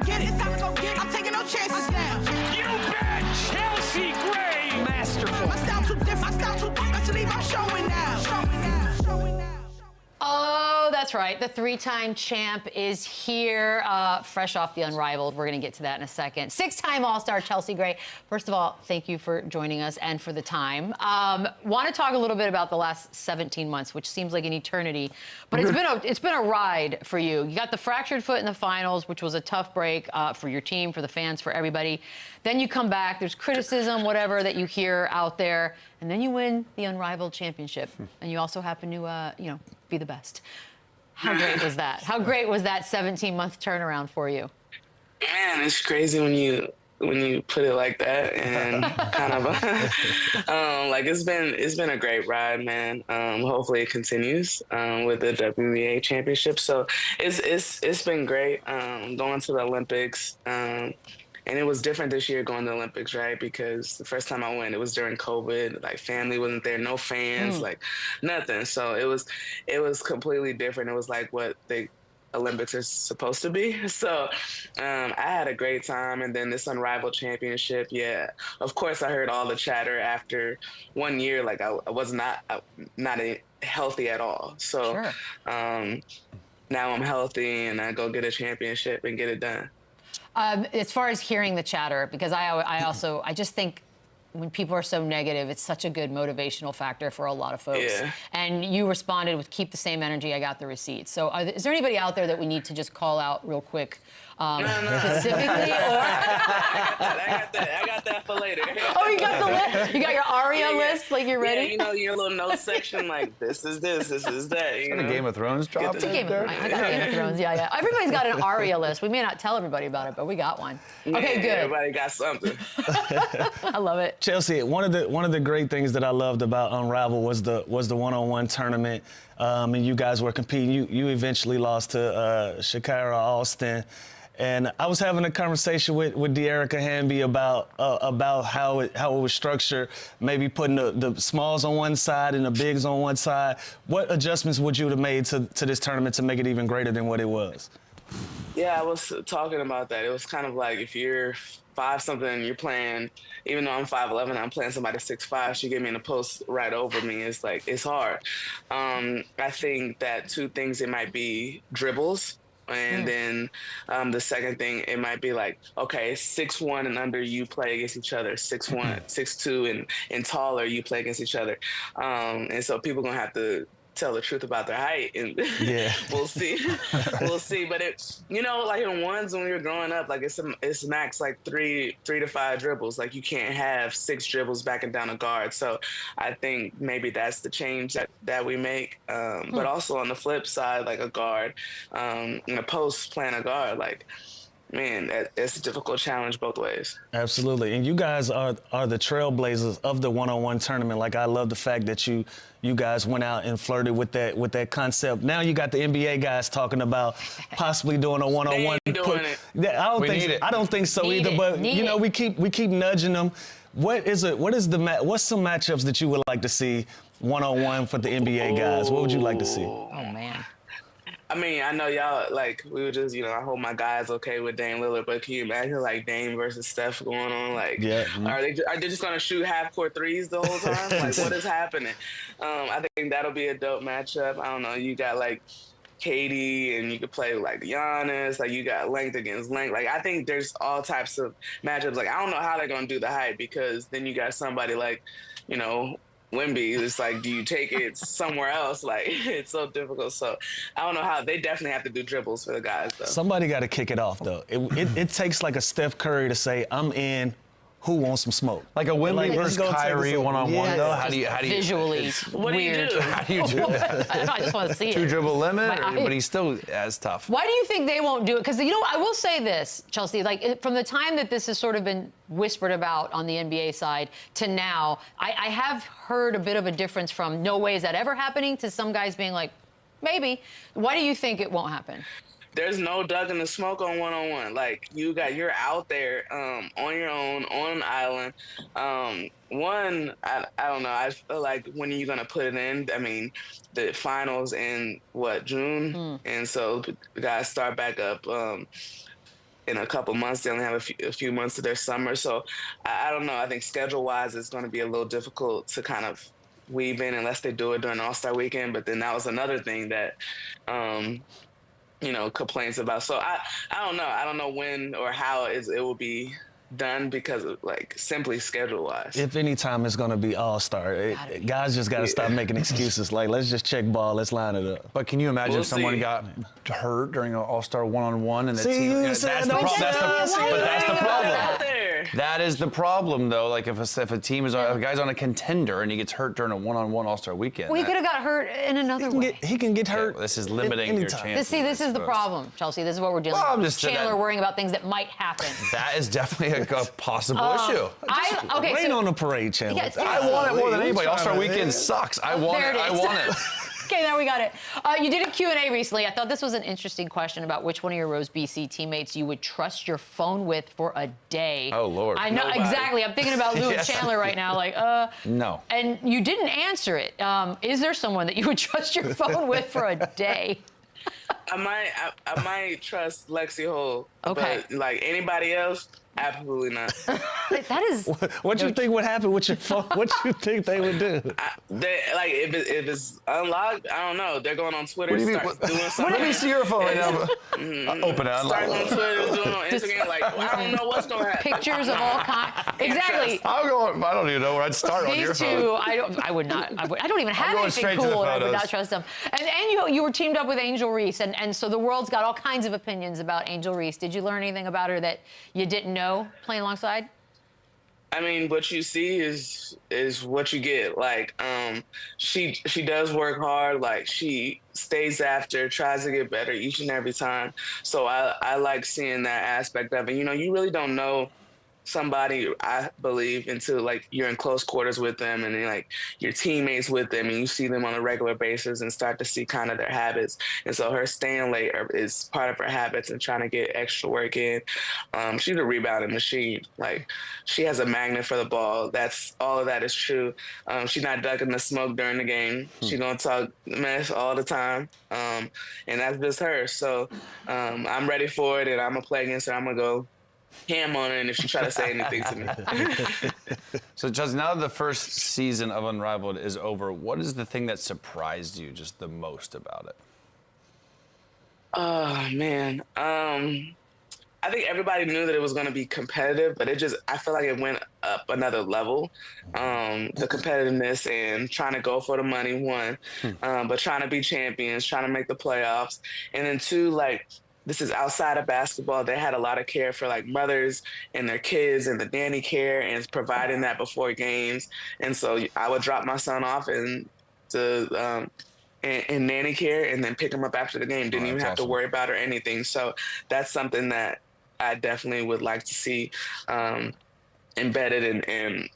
get it. It's time to go get it. I'm taking no chances now. You bet, Chelsea Gray. Masterful. My style too different. My style too different. To leave, I'm showing now. Showing now. Showing now. Oh, that's right. The three-time champ is here, fresh off the Unrivaled. We're going to get to that in a second. Six-time All-Star Chelsea Gray. First of all, thank you for joining us and for the time. Want to talk a little bit about the last 17 months, which seems like an eternity, but it's been a ride for you. You got the fractured foot in the finals, which was a tough break for your team, for the fans, for everybody. Then you come back. There's criticism, whatever that you hear out there, and then you win the Unrivaled championship, and you also happen to, be the best. How great was that? How great was that 17-month turnaround for you? Man, it's crazy when you put it like that, and kind of like it's been a great ride, man. Hopefully it continues with the WNBA championship. So it's been great going to the Olympics. And it was different this year going to the Olympics, right? Because the first time I went, it was during COVID. Like, family wasn't there, no fans, like nothing. So it was completely different. It was like what the Olympics are supposed to be. So I had a great time. And then this Unrivaled championship, yeah. Of course, I heard all the chatter after 1 year. Like, I was not healthy at all. So Sure. Now I'm healthy, and I go get a championship and get it done. As far as hearing the chatter, because I just think when people are so negative, it's such a good motivational factor for a lot of folks. Yeah. And you responded with "keep the same energy. I got the receipts." So, is there anybody out there that we need to just call out real quick, specifically? I got that for later. Oh, you got the list. You got your ARIA list, like you're ready. Yeah, your little notes section, like this is this is that. You know? Game of Thrones drop. It's a Game of Thrones. I got Game of Thrones. Yeah. Everybody's got an ARIA list. We may not tell everybody about it, but we got one. Okay, Yeah, good. Everybody got something. I love it. Chelsea, one of the great things that I loved about Unravel was the one-on-one tournament, and you guys were competing. You eventually lost to Shakira Alston, and I was having a conversation with De'Erica Hamby about how it was structured, maybe putting the smalls on one side and the bigs on one side. What adjustments would you have made to this tournament to make it even greater than what it was? Yeah, I was talking about that. It was kind of like if you're 5-something, you're playing, even though I'm 5'11", I'm playing somebody 6'5", she gave me in the post right over me. It's like, it's hard. I think that two things, it might be dribbles. And then the second thing, it might be like, okay, 6'1" and under, you play against each other. 6'1", 6'2", and taller, you play against each other. And so people going to have to tell the truth about their height, and we'll see. We'll see. But it, like in ones when we were growing up, like it's max like 3 to 5 dribbles. Like you can't have 6 dribbles backing down a guard. So I think maybe that's the change that we make. But also on the flip side, like a guard, in a post playing a guard, like, man, it's a difficult challenge both ways. Absolutely. And you guys are the trailblazers of the one-on-one tournament. Like, I love the fact that you guys went out and flirted with that concept. Now you got the NBA guys talking about possibly doing a one-on-one. They ain't doing it. I don't think so either. But we keep nudging them. What's some matchups that you would like to see one-on-one for the NBA guys? What would you like to see? Oh man. I mean, I know y'all, like, we were just, I hope my guy's okay with Dame Lillard, but can you imagine, like, Dame versus Steph going on? Like, are they just going to shoot half-court threes the whole time? Like, what is happening? I think that'll be a dope matchup. I don't know. You got, like, Katie, and you could play, like, Giannis. Like, you got length against length. Like, I think there's all types of matchups. Like, I don't know how they're going to do the height, because then you got somebody like, Wemby, it's like, do you take it somewhere else? Like, it's so difficult. So I don't know how. They definitely have to do dribbles for the guys, though. Somebody got to kick it off, though. It takes like a Steph Curry to say, I'm in. Who wants some smoke? Like a Wemby versus Kyrie one-on-one, though? How do you visually what weird. do you do? How do you do that? I just want to see it. 2-dribble limit, but he's still as tough. Why do you think they won't do it? Because, I will say this, Chelsea, like from the time that this has sort of been whispered about on the NBA side to now, I have heard a bit of a difference from no way is that ever happening to some guys being like, maybe. Why do you think it won't happen? There's no ducking the smoke on one-on-one. Like, you're out there on your own, on an island. I don't know. I feel like, when are you going to put it in? I mean, the finals in, June? And so the guys start back up in a couple months. They only have a few months of their summer. So I don't know. I think schedule-wise, it's going to be a little difficult to kind of weave in unless they do it during All-Star weekend. But then that was another thing that, complaints about. So I don't know. I don't know when or how it will be done because of simply schedule wise. If any time it's going to be All-Star, guys just got to stop making excuses. Let's just check ball, let's line it up. But can you imagine if someone got hurt during an All-Star one-on-one and the team? That's the problem. That is the problem, though. Like if a team is a guy's on a contender and he gets hurt during a one-on-one All-Star weekend. Well, he could have got hurt in another way. He can get hurt. This is limiting your chances. This is the problem, Chelsea. This is what we're dealing with. Chandler worrying about things that might happen. That is definitely a possible issue. Rain on the parade, Chandler. Yes, I want it more than anybody. All-Star weekend sucks. I want it. I want it. Okay, now we got it. You did a Q&A recently. I thought this was an interesting question about which one of your Rose BC teammates you would trust your phone with for a day. Oh, Lord. I know, exactly. I'm thinking about Lou and Chandler right now. No. And you didn't answer it. Is there someone that you would trust your phone with for a day? I might trust Lexi Hole. Okay. But anybody else, absolutely not. That is. What you think would happen with your phone? What you think they would do? If it's unlocked, I don't know. They're going on Twitter, doing something. Let me see your phone right now. Open it. Start on Twitter, doing on Instagram. I don't know what's going to happen. Pictures of all kinds. Exactly. I don't even know where I'd start on your phone. These two, I would not. I don't even have anything cool, and I would not trust them. And you were teamed up with Angel Reese, and so the world's got all kinds of opinions about Angel Reese. Did you learn anything about her that you didn't know playing alongside? I mean, what you see is what you get. She does work hard. She stays after, tries to get better each and every time. So I like seeing that aspect of it. You really don't know somebody, I believe, until you're in close quarters with them and then your teammates with them and you see them on a regular basis and start to see kind of their habits. And so her staying late is part of her habits and trying to get extra work in. She's a rebounding machine. She has a magnet for the ball. All of that is true. She's not ducking the smoke during the game. She's gonna talk mess all the time. And that's just her. So I'm ready for it and I'm gonna play against her. I'm gonna go ham on her, and if she try to say anything to me. So, Chelsea, now that the first season of Unrivaled is over, what is the thing that surprised you just the most about it? Oh, man. I think everybody knew that it was going to be competitive, but I feel like it went up another level. The competitiveness and trying to go for the money, one, but trying to be champions, trying to make the playoffs. And then two, this is outside of basketball. They had a lot of care for mothers and their kids and the nanny care and providing that before games. And so I would drop my son off in nanny care and then pick him up after the game. Didn't even have to worry about or anything. So that's something that I definitely would like to see embedded and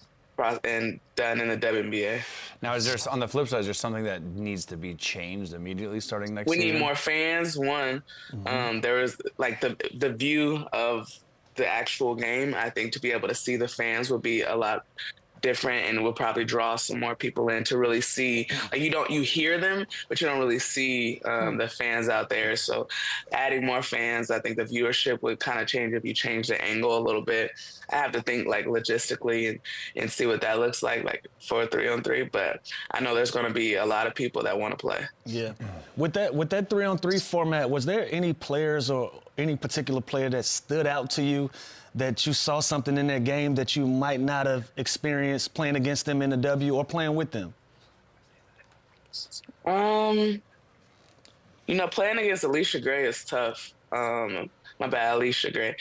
done in the WNBA. Now, on the flip side, is there something that needs to be changed immediately starting next season? We need more fans, one. There is the view of the actual game. I think to be able to see the fans would be a lot different and will probably draw some more people in to really see. You hear them, but you don't really see the fans out there. So adding more fans, I think the viewership would kind of change if you change the angle a little bit. I have to think logistically and see what that looks like for a 3-on-3. But I know there's going to be a lot of people that want to play. Yeah. With that 3-on-3 format, was there any players or any particular player that stood out to you that you saw something in their game that you might not have experienced playing against them in the W or playing with them? Playing against Alicia Gray is tough. My bad, Alicia Gray.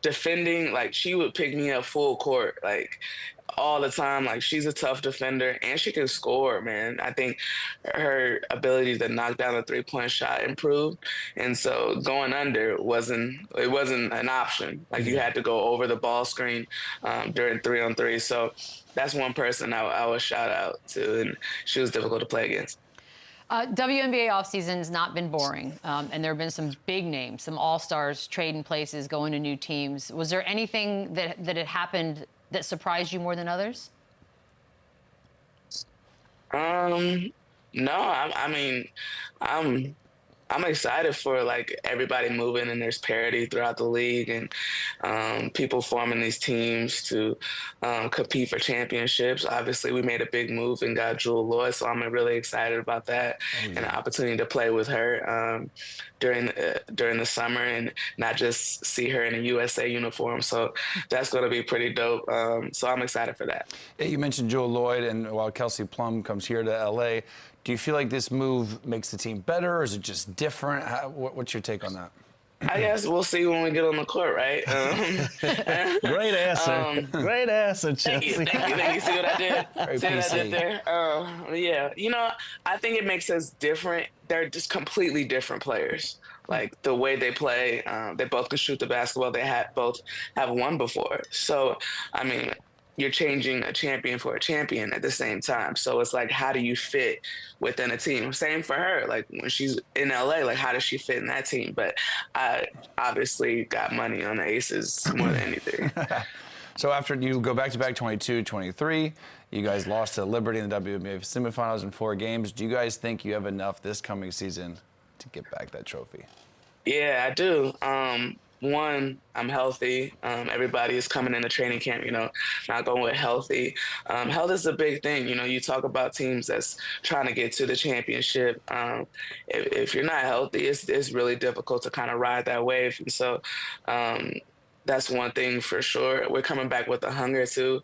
Defending, she would pick me up full court, all the time. She's a tough defender and she can score, man. I think her ability to knock down the 3-point shot improved. And so going under wasn't an option. You had to go over the ball screen during 3-on-3. So that's one person I would shout out to, and she was difficult to play against. WNBA offseason's not been boring, and there have been some big names, some all-stars trading places, going to new teams. Was there anything that had happened that surprised you more than others? No, I'm I'm excited for like everybody moving and there's parity throughout the league and people forming these teams to compete for championships. Obviously, we made a big move and got JEWELL LOYD, so I'm really excited about that and the opportunity to play with her during the summer and not just see her in a USA uniform. So that's going to be pretty dope. So I'm excited for that. Yeah, you mentioned JEWELL LOYD, and while Kelsey PLUM comes here to LA, do you feel like this move makes the team better, or is it just different? What's your take on that? I guess we'll see when we get on the court, right? Great answer. Great answer, Chelsea. Thank you. See what I did? Very See what I PC. did there? Yeah. You know, I think it makes us different. They're just completely different players. Like the way they play, they both can shoot the basketball. They both have won before. So, I mean, you're changing a champion for a champion at the same time. So it's like, how do you fit within a team? Same for her. Like when she's in LA, like how does she fit in that team? But I obviously got money on the Aces more than anything. So after you go back-to-back 22-23, you guys lost to Liberty in the WNBA semifinals in 4 games. Do you guys think you have enough this coming season to get back that trophy? Yeah, I do. One, I'm healthy. Everybody is coming into training camp, you know, not going with healthy. Health is a big thing. You know, you talk about teams that's trying to get to the championship. If you're not healthy, it's really difficult to kind of ride that wave. And so that's one thing for sure. We're coming back with a hunger too.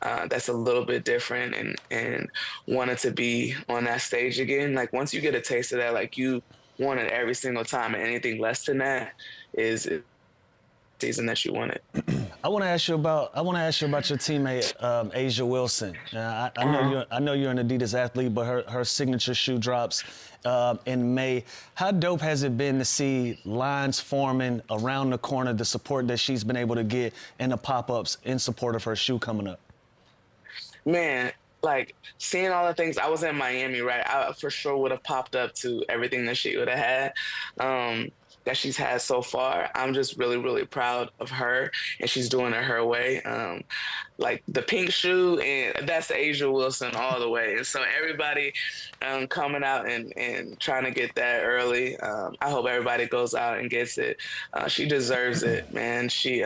That's a little bit different and wanted to be on that stage again. Like once you get a taste of that, like you want it every single time, and anything less than that is season that you wanted. I want to ask you about your teammate A'ja Wilson. I know you're an Adidas athlete, but her signature shoe drops in May. How dope has it been to see lines forming around the corner, the support that she's been able to get, and the pop-ups in support of her shoe coming up? Man, like seeing all the things. I was in Miami, right? I for sure would have popped up to everything that she would have had. That she's had so far. I'm just really, really proud of her, and she's doing it her way. Like the pink shoe, and that's A'ja Wilson all the way. And so everybody coming out and trying to get that early. I hope everybody goes out and gets it. She deserves it, man. She's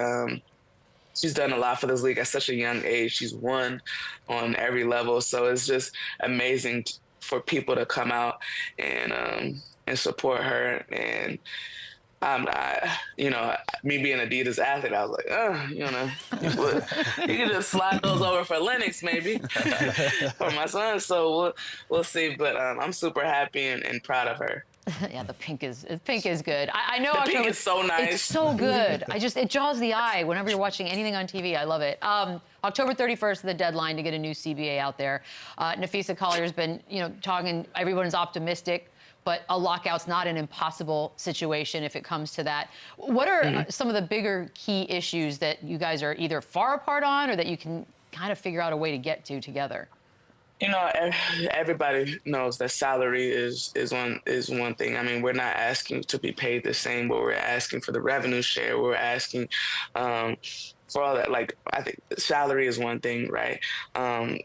done a lot for this league at such a young age. She's won on every level. So it's just amazing for people to come out and support her. And you know, me being an Adidas athlete, I was like, you know, you can just slide those over for Lennox maybe for my son. So we'll see. But I'm super happy and proud of her. Yeah, the pink is good. I know the pink is so nice. It's so good. It jaws the eye whenever you're watching anything on TV. I love it. October 31st is the deadline to get a new CBA out there. Napheesa Collier's been, you know, talking. Everyone's optimistic, but a lockout's not an impossible situation if it comes to that. What are some of the bigger key issues that you guys are either far apart on or that you can kind of figure out a way to get to together? You know, everybody knows that salary is one thing. I mean, we're not asking to be paid the same, but we're asking for the revenue share. We're asking for all that. Like, I think salary is one thing, right?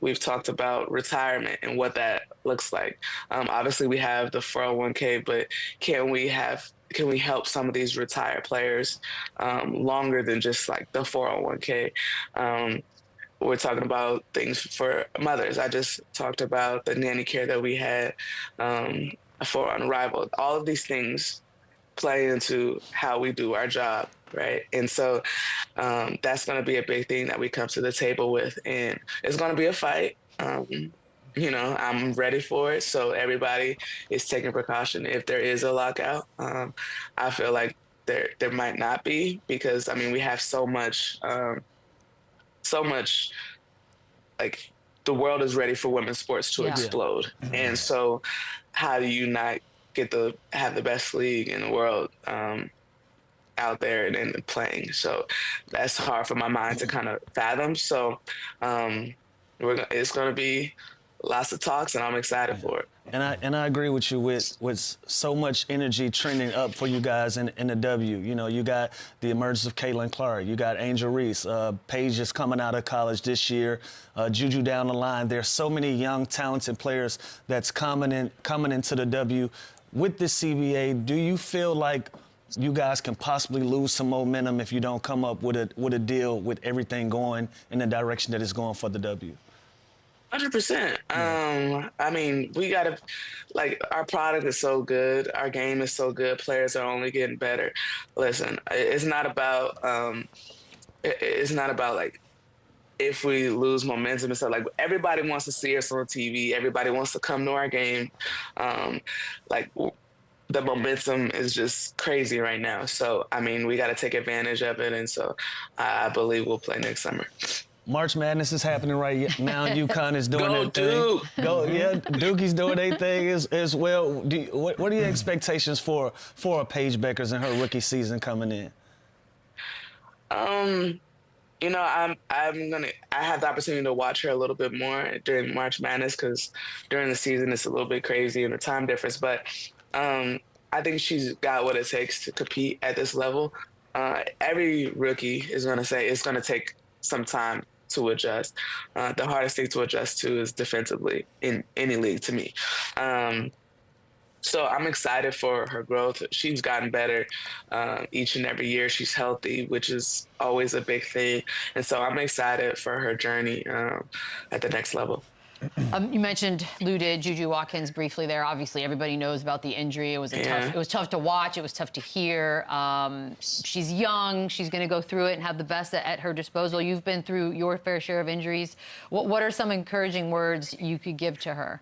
We've talked about retirement and what that looks like. Obviously, we have the 401k, but can we help some of these retired players longer than just like the 401k? We're talking about things for mothers. I just talked about the nanny care that we had for Unrivaled. All of these things play into how we do our job, right? And so that's going to be a big thing that we come to the table with. And it's going to be a fight. You know, I'm ready for it. So everybody is taking precaution. If there is a lockout, I feel like there might not be, because, I mean, we have so much, like, the world is ready for women's sports to explode. And so how do you not have the best league in the world out there and playing? So that's hard for my mind to kind of fathom. So it's going to be lots of talks, and I'm excited for it. And I agree with you with so much energy trending up for you guys in the W. You know, you got the emergence of Caitlin Clark. You got Angel Reese. Paige is coming out of college this year. JuJu down the line. There's so many young, talented players that's coming into the W. with this CBA, do you feel like you guys can possibly lose some momentum if you don't come up with a deal with everything going in the direction that it's going for the W? 100%. I mean, we gotta, like, our product is so good, our game is so good, players are only getting better. Listen, it's not about like if we lose momentum and stuff. Like, everybody wants to see us on TV, everybody wants to come to our game. Like, the momentum is just crazy right now. So, I mean, we got to take advantage of it, and so I believe we'll play next summer. March Madness is happening right now. UConn is doing Go their thing. Duke! Yeah, Dukie's doing their thing as well. What are your expectations for Paige Bueckers and her rookie season coming in? You know, I have the opportunity to watch her a little bit more during March Madness, because during the season it's a little bit crazy and the time difference. But I think she's got what it takes to compete at this level. Every rookie is going to say it's going to take some time to adjust. The hardest thing to adjust to is defensively in any league, to me. So I'm excited for her growth. She's gotten better each and every year. She's healthy, which is always a big thing. And so I'm excited for her journey at the next level. You mentioned JuJu Watkins briefly there. Obviously, everybody knows about the injury. It was tough to watch. It was tough to hear. She's young. She's going to go through it and have the best at her disposal. You've been through your fair share of injuries. What are some encouraging words you could give to her?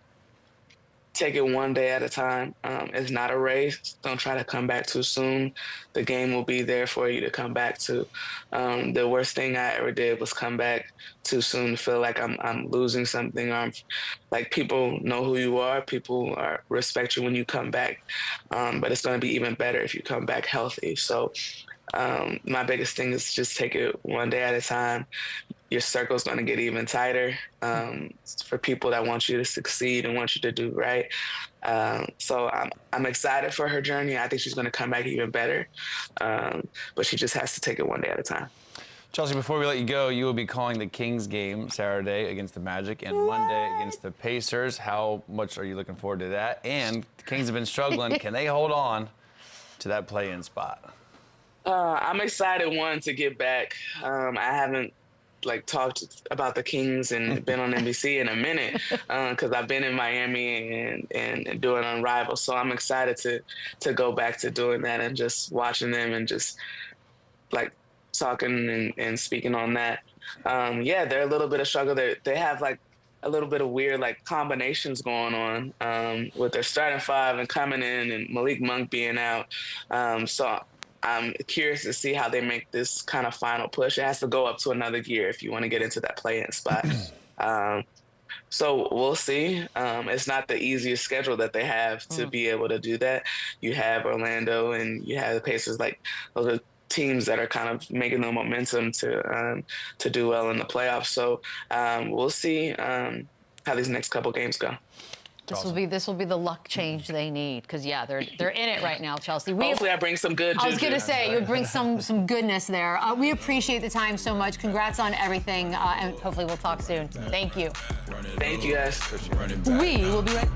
Take it one day at a time. It's not a race. Don't try to come back too soon. The game will be there for you to come back to. The worst thing I ever did was come back too soon to feel like I'm losing something. Like, people know who you are. People respect you when you come back. But it's going to be even better if you come back healthy. So my biggest thing is just take it one day at a time. Your circle's going to get even tighter for people that want you to succeed and want you to do right. So I'm excited for her journey. I think she's going to come back even better, but she just has to take it one day at a time. Chelsea, before we let you go, you will be calling the Kings game Saturday against the Magic and Monday against the Pacers. How much are you looking forward to that? And the Kings have been struggling. Can they hold on to that play-in spot? I'm excited, to get back. I haven't talked about the Kings and been on NBC in a minute because I've been in Miami and doing Unrivaled. So I'm excited to go back to doing that and just watching them and just talking and speaking on that. Yeah, they're a little bit of struggle. They have a little bit of weird combinations going on with their starting five and coming in and Malik Monk being out. So I'm curious to see how they make this kind of final push. It has to go up to another gear if you want to get into that play-in spot. So we'll see. It's not the easiest schedule that they have to be able to do that. You have Orlando and you have the Pacers. Those are teams that are kind of making the momentum to do well in the playoffs. So we'll see how these next couple games go. This will be the luck change they need, because yeah, they're in it right now, Chelsea. Hopefully I bring some good juju. I was gonna say you would bring some goodness there. We appreciate the time so much. Congrats on everything, and hopefully we'll talk soon. Thank you. Thank you guys. We will be right.